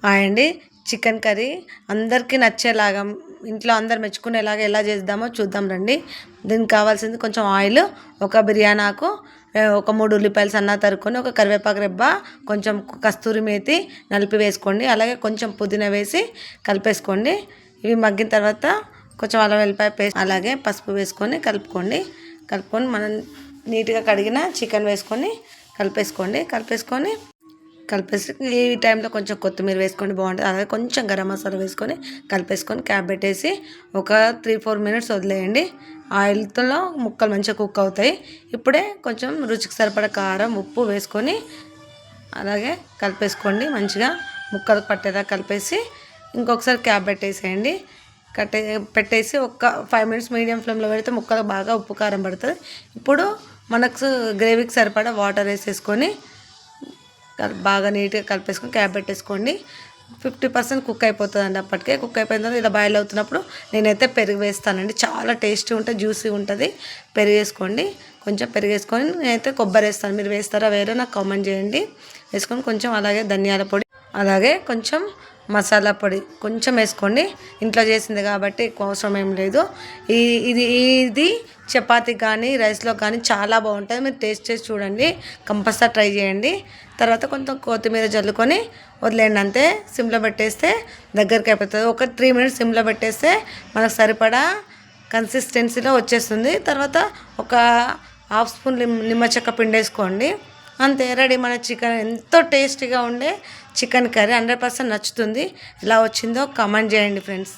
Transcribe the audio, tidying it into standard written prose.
Hi అండి. Chicken curry అందరికీ నచ్చేలాగా ఇంట్లో అందరు మెచ్చుకునేలాగా ఎలా చేద్దామో చూద్దాం రండి. దీనికి కావాల్సింది కొంచెం ఆయిల్, ఒక బిర్యానీ ఆకు, ఒక 3 ఉల్లిపాయలు సన్నగా తరుక్కొని, ఒక కరివేపాకు రెబ్బ, కొంచెం కస్తూరి మేతి నలిపి వేసుకోండి. అలాగే కొంచెం పుదీనా వేసి కలిపేసుకోండి. ఇవి మగ్గిన తర్వాత కొంచెం అల్లం వెల్లిపాయ పేస్ట్, అలాగే పసుపు వేసుకొని కలుపుకొని మనం నీట్గా కడిగిన చికెన్ వేసుకొని కలిపేసి ఈ టైంలో కొంచెం కొత్తిమీర వేసుకొని బాగుంటుంది. అలాగే కొంచెం గరం మసాలా వేసుకొని కలిపేసుకొని క్యాప్ పెట్టేసి ఒక 3-4 మినిట్స్ వదిలేయండి. ఆయిల్తో ముక్కలు మంచిగా కుక్ అవుతాయి. ఇప్పుడే కొంచెం రుచికి సరిపడ కారం, ఉప్పు వేసుకొని అలాగే కలిపేసుకోండి. మంచిగా ముక్కలు పట్టేలా కలిపేసి ఇంకొకసారి క్యాప్ పెట్టేసేయండి. పెట్టేసి ఒక 5 మినిట్స్ మీడియం ఫ్లేమ్లో పెడితే ముక్కలు బాగా ఉప్పు కారం పడుతుంది. ఇప్పుడు మనకు గ్రేవీకి సరిపడా వాటర్ వేసేసుకొని బాగా నీట్గా కలిపేసుకొని క్యాప్ పెట్టేసుకోండి. 50% కుక్ అయిపోతుందండి. అప్పటికే కుక్ అయిపోయిన తర్వాత ఇలా బాయిల్ అవుతున్నప్పుడు నేనైతే పెరుగు వేస్తానండి. చాలా టేస్టీ ఉంటుంది, జ్యూసీ ఉంటుంది. పెరుగు వేసుకోండి. కొంచెం పెరుగు వేసుకొని నేనైతే కొబ్బరి వేస్తాను. మీరు వేస్తారా వేరే నాకు కామెంట్ చేయండి. వేసుకొని కొంచెం అలాగే ధనియాల పొడి, అలాగే కొంచెం మసాలా పొడి కొంచెం వేసుకోండి. ఇంట్లో చేసింది కాబట్టి ఎక్కువ అవసరం ఏం లేదు. ఇది చపాతీ కానీ రైస్లో కానీ చాలా బాగుంటుంది. మీరు టేస్ట్ చేసి చూడండి, కంపల్సరీ ట్రై చేయండి. తర్వాత కొంచెం కొత్తిమీర జల్లుకొని వదిలేయండి. అంతే, సిమ్లో పెట్టేస్తే దగ్గరికి అయిపోతుంది. ఒక 3 మినిట్స్ సిమ్లో పెట్టేస్తే మనకు సరిపడా కన్సిస్టెన్సీలో వచ్చేస్తుంది. తర్వాత ఒక హాఫ్ స్పూన్ నిమ్మ చెక్క పిండేసుకోండి. అంతే, రెడీ మన చికెన్. ఎంతో టేస్టీగా ఉండే చికెన్ కర్రీ 100% నచ్చుతుంది. ఎలా వచ్చిందో కామెంట్ చేయండి ఫ్రెండ్స్.